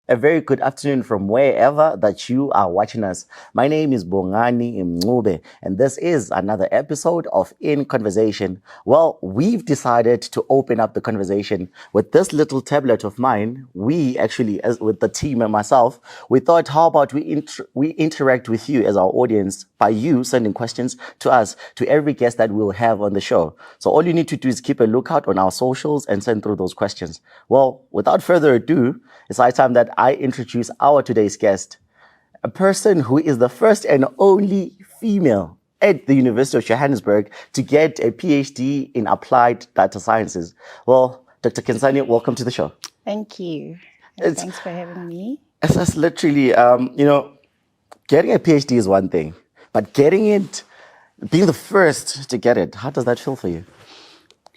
a very good afternoon from wherever that you are watching us. My name is Bongani, and this is another episode of In Conversation. Well, we've decided to open up the conversation with this little tablet of mine. We actually, as with the team and myself, we thought, how about we interact with you as our audience by you sending questions to us, to every guest that we'll have on the show. So all you need to do is keep a lookout on our socials and send through those questions. Well, without further ado, it's high time that I introduce our today's guest, a person who is the first and only female at the University of Johannesburg to get a PhD in applied data sciences. Well, Dr. Khensani, welcome to the show. Thank you. Thanks for having me. It's literally, getting a PhD is one thing, but being the first to get it, how does that feel for you?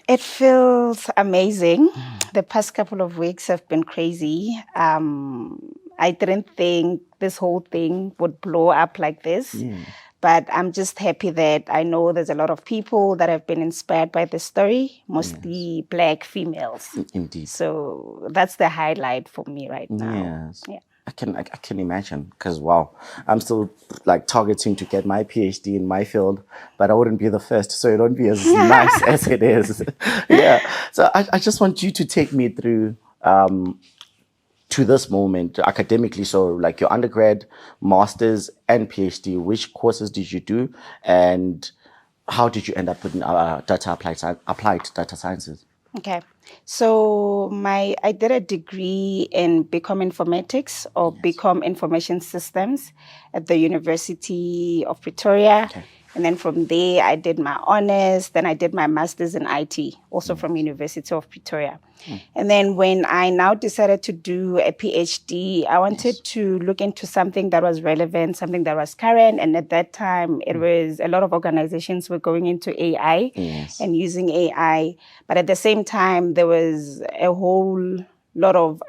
It feels amazing. The past couple of weeks have been crazy. I didn't think this whole thing would blow up like this. Yeah. But I'm just happy that I know there's a lot of people that have been inspired by the story, mostly Black females. Indeed. So that's the highlight for me right now. Yes. Yeah. I can imagine, because wow, I'm still like targeting to get my PhD in my field, but I wouldn't be the first, so it won't be as nice as it is. Yeah. So I just want you to take me through to this moment academically. So like your undergrad, master's, and PhD. Which courses did you do, and how did you end up with applied data sciences? Okay. So I did a degree in BCom Informatics or BCom Information Systems at the University of Pretoria. Okay. And then from there, I did my honors. Then I did my master's in IT, also from University of Pretoria. And then when I now decided to do a PhD, I wanted to look into something that was relevant, something that was current. And at that time, it was a lot of organizations were going into AI and using AI. But at the same time, there was a whole lot of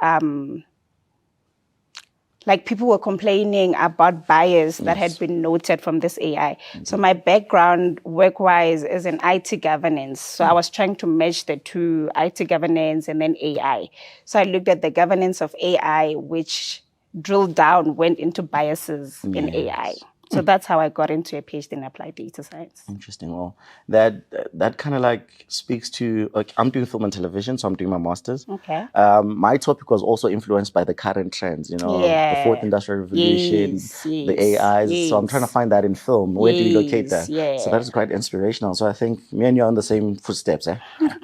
people were complaining about bias that had been noted from this AI. So my background work-wise is in IT governance. So I was trying to match the two, IT governance and then AI. So I looked at the governance of AI, which drilled down, went into biases in AI. So that's how I got into a PhD in applied data science. Interesting. Well, that kind of like speaks to, like, I'm doing film and television, so I'm doing my master's. Okay. My topic was also influenced by the current trends, the fourth industrial revolution, the AIs. Yes. So I'm trying to find that in film. Where do you locate that? Yeah. So that is quite inspirational. So I think me and you are on the same footsteps,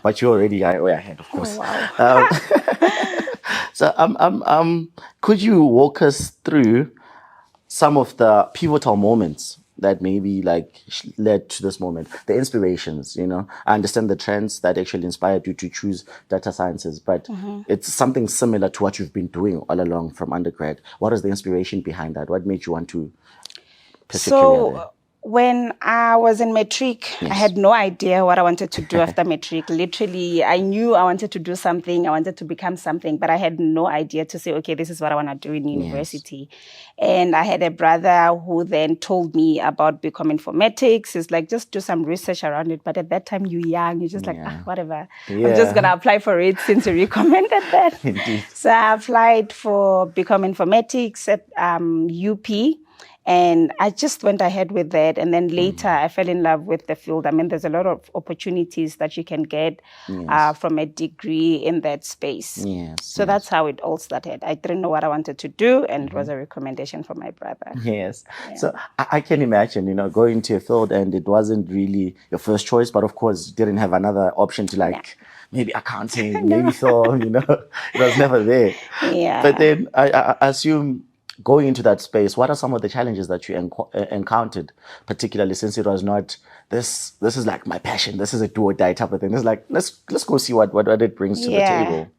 but you're already way ahead, of course. Oh, wow. So could you walk us through some of the pivotal moments that maybe like led to this moment, the inspirations, I understand the trends that actually inspired you to choose data sciences, but it's something similar to what you've been doing all along from undergrad. What is the inspiration behind that? What made you want to pursue career there? When I was in matric, I had no idea what I wanted to do after matric. Literally, I knew I wanted to do something. I wanted to become something, but I had no idea to say, okay, this is what I want to do in university. And I had a brother who then told me about BCom Informatics. It's like, just do some research around it. But at that time, you're young. You're just like, whatever. Yeah. I'm just going to apply for it since you recommended that. Indeed. So I applied for BCom Informatics at UP. And I just went ahead with that. And then later, I fell in love with the field. I mean, there's a lot of opportunities that you can get from a degree in that space. So that's how it all started. I didn't know what I wanted to do, and it was a recommendation from my brother. Yes. Yeah. So I can imagine, going to a field, and it wasn't really your first choice, but of course, you didn't have another option to maybe accounting, maybe film, it was never there. Yeah. But then I assume, going into that space, what are some of the challenges that you encountered, particularly since it was not this is like my passion, this is a do or die type of thing. It's like, let's go see what it brings to the table.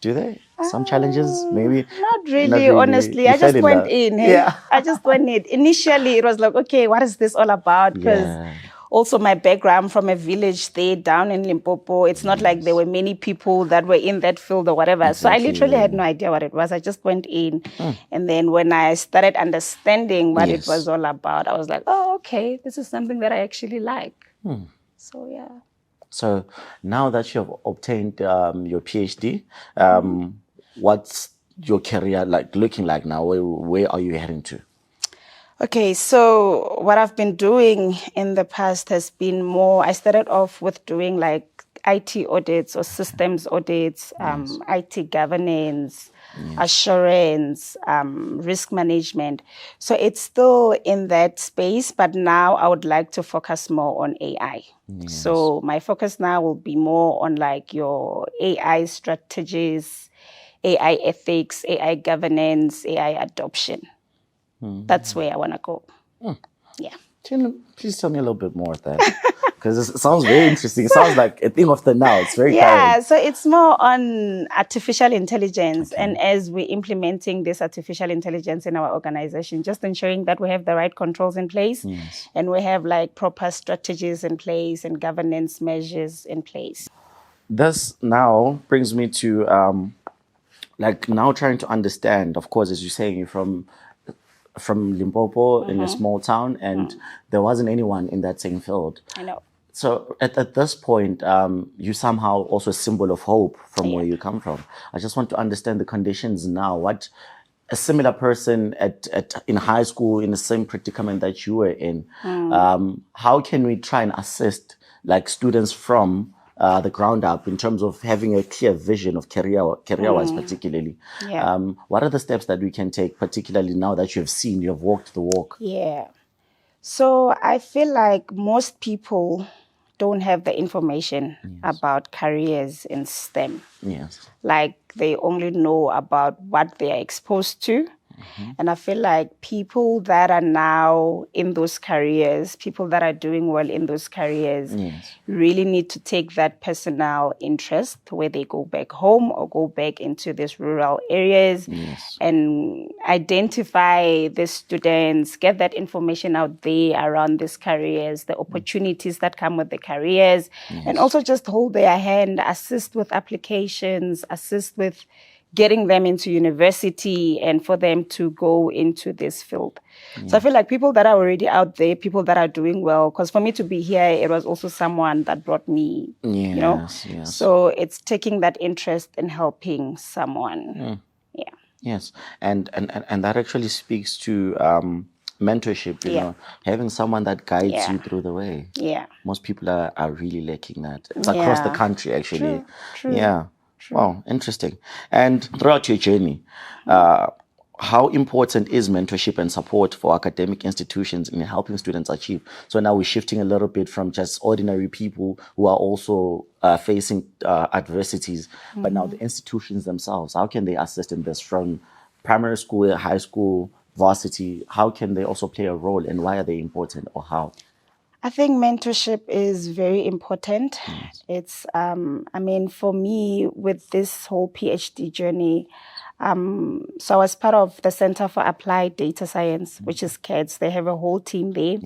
Do they? Some challenges, maybe? Not really, honestly. I just went in. I just went in. Initially, it was like, okay, what is this all about? Because also my background from a village there down in Limpopo, it's not like there were many people that were in that field or whatever. Exactly. So I literally had no idea what it was. I just went in. And then when I started understanding what it was all about, I was like, oh, okay, this is something that I actually like. So, yeah. So now that you have obtained your PhD, what's your career looking like now? Where are you heading to? Okay, so what I've been doing in the past has been more, I started off with doing like IT audits or systems audits, IT governance, assurance, risk management. So it's still in that space, but now I would like to focus more on AI. So my focus now will be more on like your AI strategies, AI ethics, AI governance, AI adoption. That's where I want to go. Yeah. Please tell me a little bit more of that. Because it sounds very interesting. It sounds like a thing of the now. It's very current. So it's more on artificial intelligence. And as we're implementing this artificial intelligence in our organization, just ensuring that we have the right controls in place and we have like proper strategies in place and governance measures in place. This now brings me to now trying to understand, of course, as you're saying, you're from Limpopo in a small town, and there wasn't anyone in that same field. I know. So at this point, you somehow also a symbol of hope from where you come from. I just want to understand the conditions now. What a similar person in high school in the same predicament that you were in, how can we try and assist like students from the ground up in terms of having a clear vision of career-wise particularly? What are the steps that we can take, particularly now that you've walked the walk? Yeah. So I feel like most people don't have the information about careers in STEM. Yes. Like they only know about what they are exposed to. And I feel like people that are now in those careers, people that are doing well in those careers, really need to take that personal interest where they go back home or go back into these rural areas and identify the students, get that information out there around these careers, the opportunities that come with the careers, and also just hold their hand, assist with applications, assist with getting them into university and for them to go into this field. So I feel like people that are already out there, people that are doing well, because for me to be here, it was also someone that brought me, you know? So it's taking that interest in helping someone. Yes. And that actually speaks to mentorship, you know, having someone that guides you through the way. Most people are really lacking that. It's across the country, actually. True. Yeah. Wow, interesting. And throughout your journey, how important is mentorship and support for academic institutions in helping students achieve? So now we're shifting a little bit from just ordinary people who are also facing adversities, but now the institutions themselves, how can they assist in this from primary school, high school, varsity? How can they also play a role, and why are they important, or how? I think mentorship is very important. It's, for me, with this whole PhD journey, so I was part of the Center for Applied Data Science, which is CADS. They have a whole team there.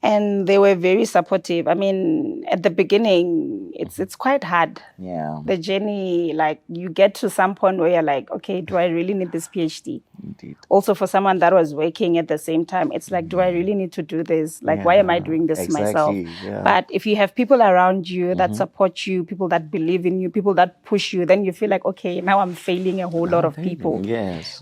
And they were very supportive. I mean, at the beginning, it's quite hard. The journey, like, you get to some point where you're like, okay, do I really need this PhD? Indeed. Also, for someone that was working at the same time, it's like, do I really need to do this? Like, why am I doing this myself? But if you have people around you that support you, people that believe in you, people that push you, then you feel like, okay, now I'm failing a whole lot of people.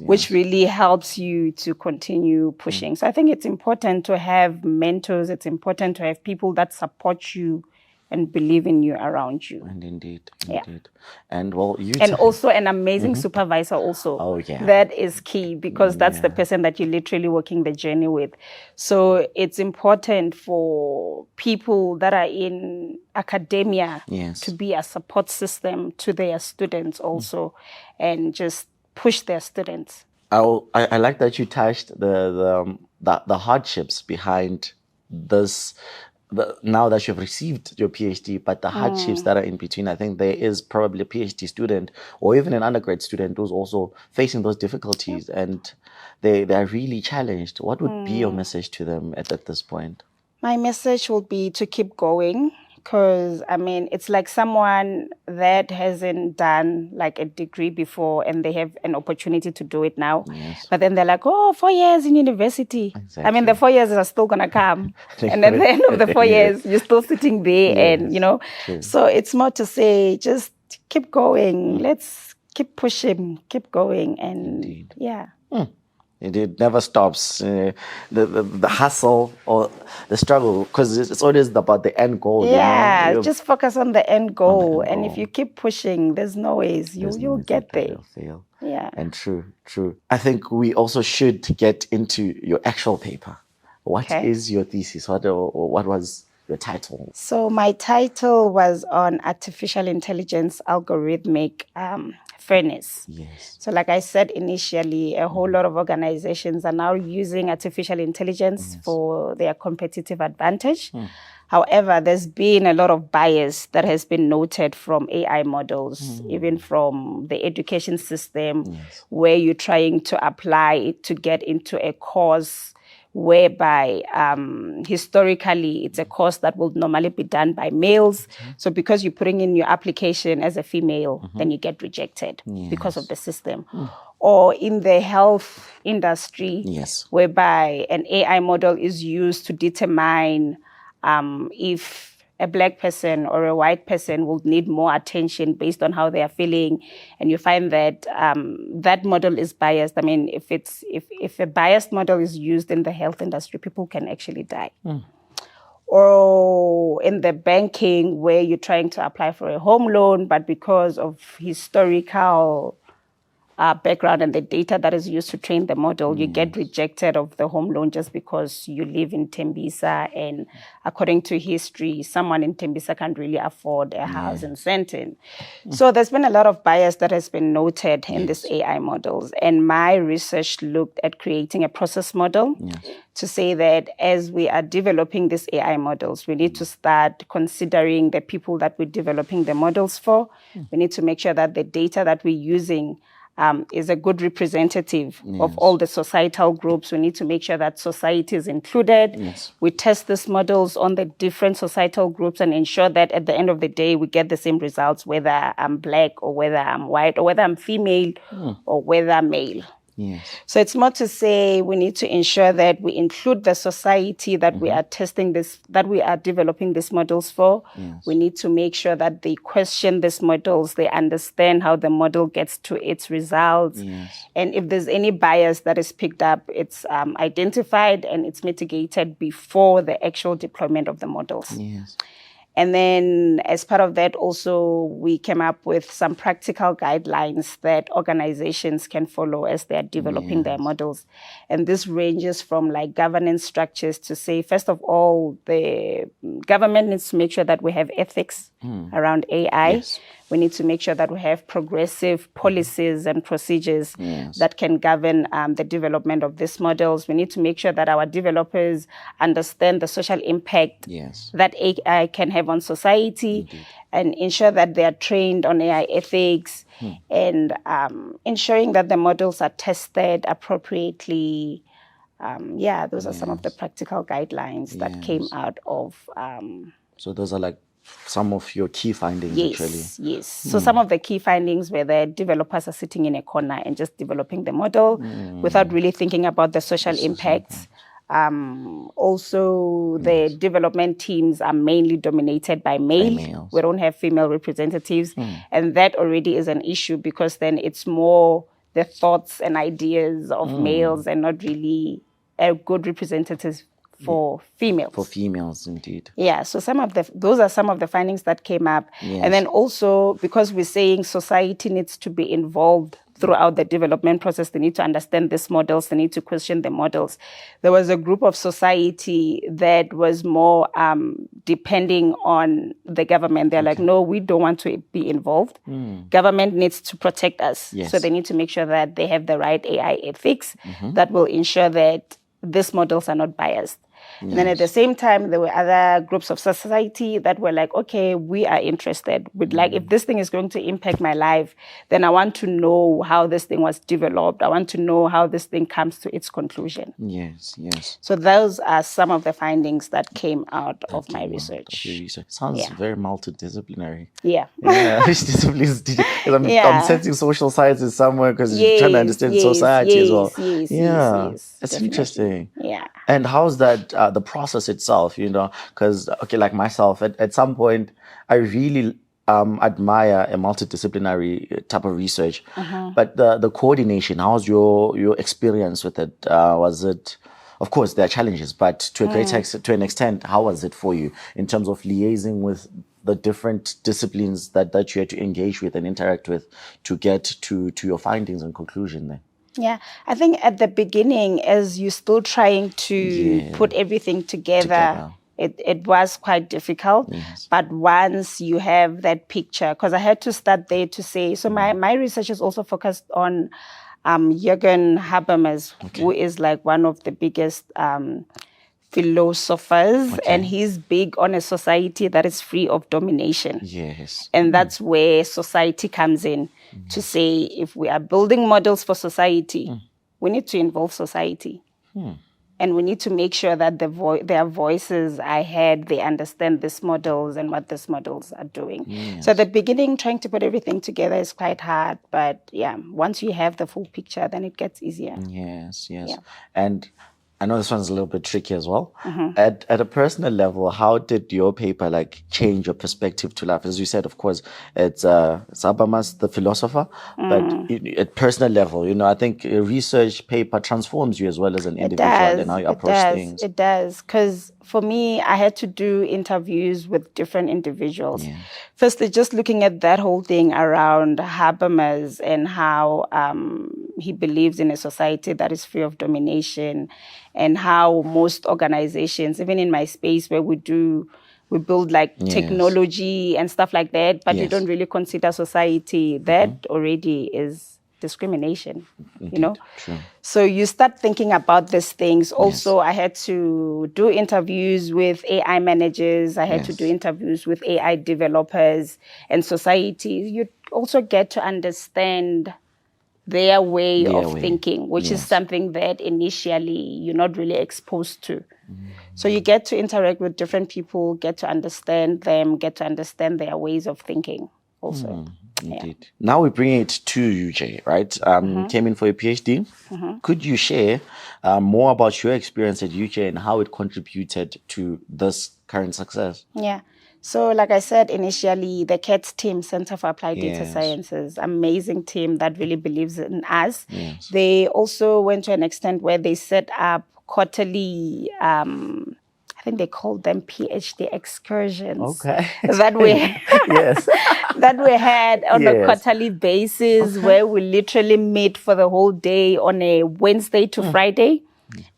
Which really helps you to continue pushing. So I think it's important to have mentors. It's important to have people that support you and believe in you around you. And indeed. And well, and also an amazing supervisor also. That is key, because that's the person that you're literally working the journey with. So it's important for people that are in academia to be a support system to their students also, and just push their students. I like that you touched the hardships behind this. Now that you've received your PhD, but the hardships that are in between. I think there is probably a PhD student or even an undergrad student who's also facing those difficulties, and they're really challenged. What would be your message to them at this point? My message will be to keep going, because, it's like someone that hasn't done like a degree before and they have an opportunity to do it now. But then they're like, 4 years in university. The 4 years are still going to come. And at the end of the 4 years, you're still sitting there and, So it's more to say, just keep going. Let's keep pushing, keep going, and Indeed. yeah. It never stops. The hustle or the struggle, because it's always about the end goal. Yeah, You know? just focus on the end goal, and if goal. you keep pushing, there's no ways you'll get there. You'll fail. Yeah. And true. I think we also should get into your actual paper. What is your thesis? What was your title? So my title was on artificial intelligence algorithmic fairness. Yes. So like I said initially, a whole lot of organizations are now using artificial intelligence for their competitive advantage. However, there's been a lot of bias that has been noted from AI models, even from the education system, where you're trying to apply it to get into a course whereby historically it's a course that would normally be done by males. So because you're putting in your application as a female, then you get rejected because of the system. Or in the health industry, whereby an AI model is used to determine if a black person or a white person will need more attention based on how they are feeling, and you find that that model is biased. I mean, if a biased model is used in the health industry, people can actually die. Or in the banking, where you're trying to apply for a home loan, but because of historical background and the data that is used to train the model, you get rejected of the home loan just because you live in Tembisa, and according to history, someone in Tembisa can't really afford a house in Sandton. So there's been a lot of bias that has been noted in these AI models, and my research looked at creating a process model to say that as we are developing these AI models, we need to start considering the people that we're developing the models for. We need to make sure that the data that we're using is a good representative of all the societal groups. We need to make sure that society is included. We test these models on the different societal groups and ensure that at the end of the day, we get the same results, whether I'm black or whether I'm white or whether I'm female or whether I'm male. So it's more to say we need to ensure that we include the society that we are testing this, that we are developing these models for. We need to make sure that they question these models, they understand how the model gets to its results. And if there's any bias that is picked up, it's identified and it's mitigated before the actual deployment of the models. And then as part of that, also, we came up with some practical guidelines that organizations can follow as they're developing their models. And this ranges from like governance structures to say, first of all, the government needs to make sure that we have ethics around AI. We need to make sure that we have progressive policies and procedures that can govern the development of these models. We need to make sure that our developers understand the social impact that AI can have on society and ensure that they are trained on AI ethics and ensuring that the models are tested appropriately. Those are some of the practical guidelines that came out of... So those are like some of your key findings, actually. Yes. So some of the key findings were that developers are sitting in a corner and just developing the model without really thinking about the social impacts. Also, the development teams are mainly dominated by males. We don't have female representatives. And that already is an issue because then it's more the thoughts and ideas of males and not really a good representative for females. For females, indeed. Yeah, so those are some of the findings that came up. And then also, because we're saying society needs to be involved throughout the development process, they need to understand these models, they need to question the models. There was a group of society that was more depending on the government. They're like, no, we don't want to be involved. Government needs to protect us. So they need to make sure that they have the right AI ethics that will ensure that these models are not biased. And then at the same time, there were other groups of society that were like, okay, we are interested. We'd like, if this thing is going to impact my life, then I want to know how this thing was developed. I want to know how this thing comes to its conclusion. So those are some of the findings that came out of my research. Sounds very multidisciplinary. Which disciplines did you? I'm sensing social sciences somewhere because you're trying to understand society as well. It's interesting. And how's that, the process itself, because, okay, like myself, at some point, I admire a multidisciplinary type of research, but the coordination, how was your experience with it? Was it, of course, there are challenges, but to a to an extent, how was it for you in terms of liaising with the different disciplines that you had to engage with and interact with to get to your findings and conclusion there? Yeah, I think at the beginning, as you're still trying to put everything together. It was quite difficult, but once you have that picture, because I had to start there to say, so my research is also focused on Jürgen Habermas, who is like one of the biggest philosophers, and he's big on a society that is free of domination. Yes. And that's where society comes in to say, if we are building models for society, we need to involve society. And we need to make sure that their voices are heard, they understand these models and what these models are doing. So at the beginning, trying to put everything together is quite hard. But yeah, once you have the full picture, then it gets easier. Yes. Yeah. And I know this one's a little bit tricky as well. At a personal level, how did your paper like change your perspective to life? As you said, of course, it's Habermas, the philosopher, but at personal level, I think a research paper transforms you as well as an individual and how you approach things. It does, because for me, I had to do interviews with different individuals. Firstly, just looking at that whole thing around Habermas and how he believes in a society that is free of domination, and how most organizations, even in my space where we build like technology and stuff like that, but you don't really consider society. That already is discrimination, True. So you start thinking about these things. Also, I had to do interviews with AI managers. I had to do interviews with AI developers and society. You also get to understand their way of thinking, which is something that initially you're not really exposed to. So you get to interact with different people, get to understand them, get to understand their ways of thinking also. Indeed. Now we bring it to UJ, right? Came in for a PhD. Could you share more about your experience at UJ and how it contributed to this current success? Yeah. So like I said initially, the CATS team, Center for Applied Data Sciences, amazing team that really believes in us. They also went to an extent where they set up quarterly, I think they called them PhD excursions. That we that we had on a quarterly basis, where we literally meet for the whole day on a Wednesday to Friday.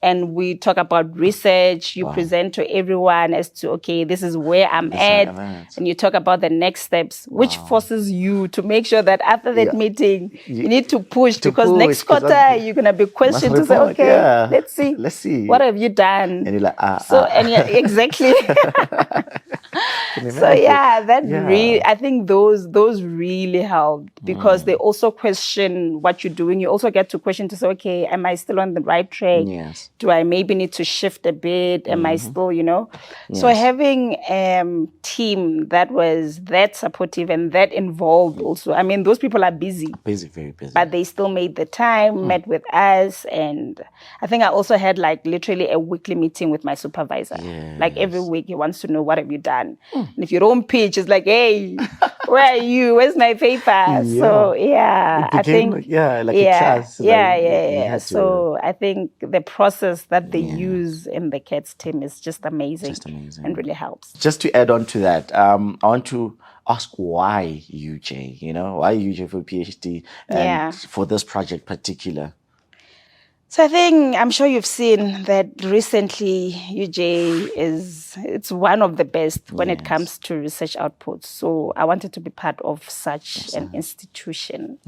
And we talk about research. You present to everyone as to, okay, this is where I'm at. And you talk about the next steps, which forces you to make sure that after that meeting, you need to push, because next quarter, you're going to be questioned to say, okay, let's see. What have you done? And you're like, exactly. So really, I think those really helped, because they also question what you're doing. You also get to question to say, okay, am I still on the right track? Do I maybe need to shift a bit? Am I still, So having a team that was that supportive and that involved also. I mean, those people are busy. Very busy. But they still made the time, met with us. And I think I also had like literally a weekly meeting with my supervisor. Like every week he wants to know, what have you done? And if you don't pitch, it's like, hey, where are you? Where's my paper? So I think like a class. So I think the process that they use in the CATS team is just amazing and really helps. Just to add on to that, I want to ask why UJ, why UJ for PhD and for this project particular? So I think, I'm sure you've seen that recently UJ it's one of the best when it comes to research outputs. So I wanted to be part of such an institution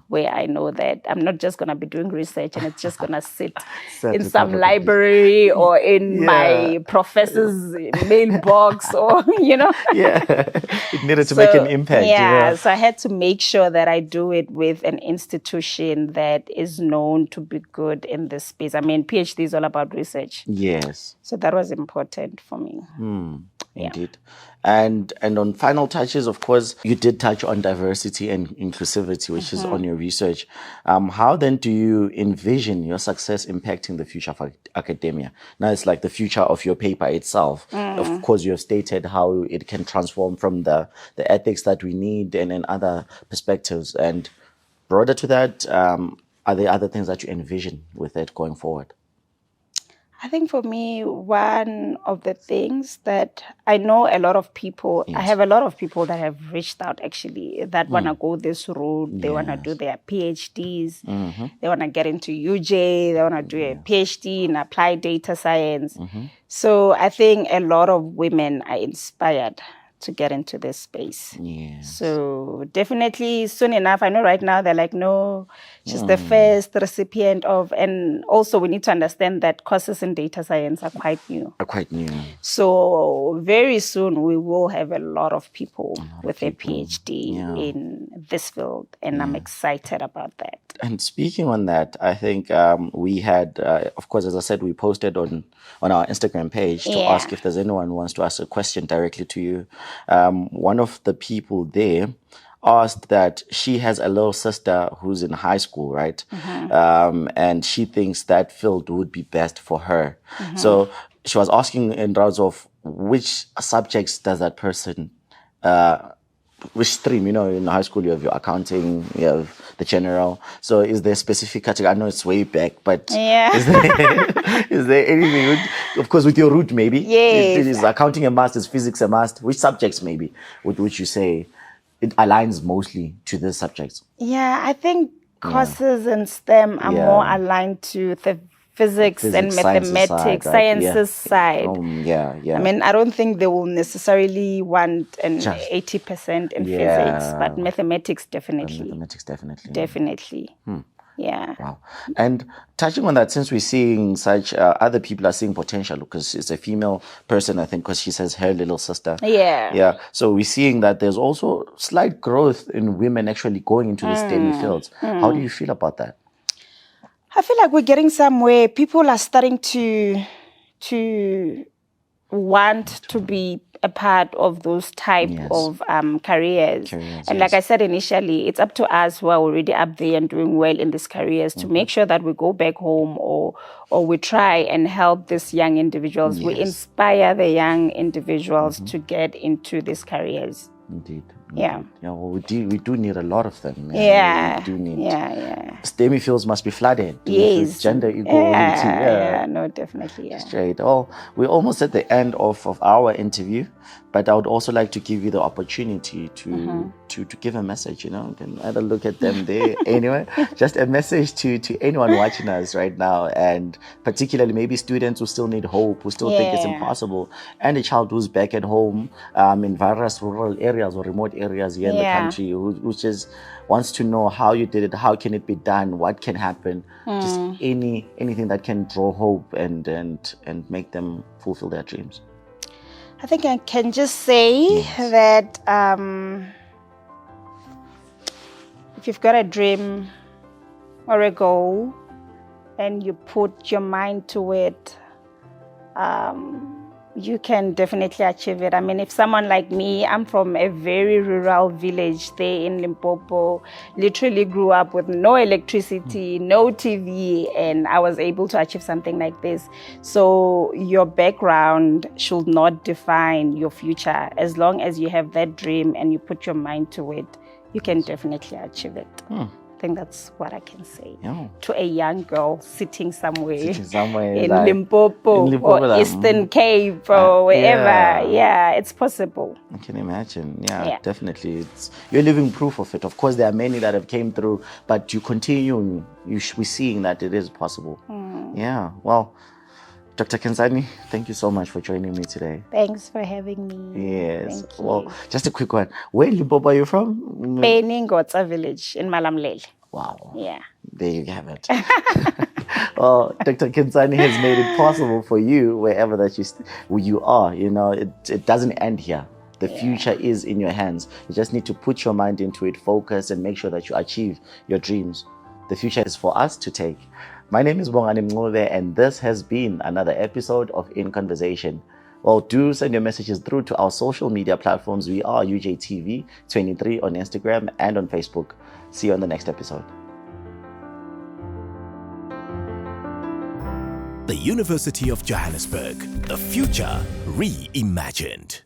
where I know that I'm not just going to be doing research and it's just going to sit in some library or in my professor's mailbox or, It needed to make an impact. So I had to make sure that I do it with an institution that is known to be good in this space. I mean, PhD is all about research. Yes. So that was important for me. Indeed. And on final touches, of course, you did touch on diversity and inclusivity, which is on your research. How then do you envision your success impacting the future of academia? Now it's like the future of your paper itself. Of course, you have stated how it can transform from the ethics that we need and other perspectives. And broader to that, are there other things that you envision with it going forward? I think for me, one of the things that I know a lot of people, I have a lot of people that have reached out actually that want to go this route. They want to do their PhDs. They want to get into UJ. They want to do a PhD in applied data science. So I think a lot of women are inspired to get into this space. So definitely soon enough, I know right now they're like, no, she's the first recipient of, and also we need to understand that courses in data science are quite new. So very soon we will have a lot of people with a PhD in this field, and I'm excited about that. And speaking on that, I think we had, of course, as I said, we posted on our Instagram page to ask if there's anyone who wants to ask a question directly to you. One of the people there asked that she has a little sister who's in high school, right? And she thinks that field would be best for her. So she was asking in terms of which subjects does that person which stream, in high school you have your accounting, you have the general. So is there a specific category? I know it's way back, but is there anything, of course, with your route maybe? Is accounting a must? Is physics a must? Which subjects maybe would you say it aligns mostly to these subjects? Yeah, I think courses in STEM are more aligned to the physics and mathematics, sciences side. I mean, I don't think they will necessarily want an 80% in physics, but mathematics definitely. Definitely. Yeah. Wow. And touching on that, since we're seeing such, other people are seeing potential, because it's a female person, I think, because she says her little sister. Yeah. So we're seeing that there's also slight growth in women actually going into these STEM fields. How do you feel about that? I feel like we're getting somewhere. People are starting to want to be a part of those type of careers. And like I said initially, it's up to us who are already up there and doing well in these careers to make sure that we go back home or we try and help these young individuals. We inspire the young individuals to get into these careers. Indeed. Yeah. Well, we do need a lot of them. We do need. STEMI fields must be flooded. Yes. Gender equality. No, definitely. Straight. Oh, we're almost at the end of our interview, but I would also like to give you the opportunity to give a message. You can either look at them there. Anyway, just a message to anyone watching us right now, and particularly maybe students who still need hope, who still think it's impossible, and a child who's back at home in various rural areas or remote areas here in the country, who just wants to know how you did it, how can it be done, what can happen, just anything that can draw hope and make them fulfill their dreams. I think I can just say that if you've got a dream or a goal and you put your mind to it, you can definitely achieve it. I mean, if someone like me, I'm from a very rural village there in Limpopo, literally grew up with no electricity, no TV, and I was able to achieve something like this. So your background should not define your future. As long as you have that dream and you put your mind to it, you can definitely achieve it. I think that's what I can say to a young girl sitting somewhere in like, Limpopo or Eastern Cape or wherever. Yeah, it's possible. I can imagine. Yeah, definitely. You're living proof of it. Of course, there are many that have came through, but you continue. We're seeing that it is possible. Yeah. Well, Dr. Khensani, thank you so much for joining me today. Thanks for having me. Yes. Well, just a quick one. Where in Limpopo are you from? Peningotsa village in Malamlele. Wow. Yeah. There you have it. Well, Dr. Khensani has made it possible for you wherever that you are. It doesn't end here. The future is in your hands. You just need to put your mind into it, focus, and make sure that you achieve your dreams. The future is for us to take. My name is Bongani, and this has been another episode of In Conversation. Well, do send your messages through to our social media platforms. We are UJTV23 on Instagram and on Facebook. See you on the next episode. The University of Johannesburg, the future reimagined.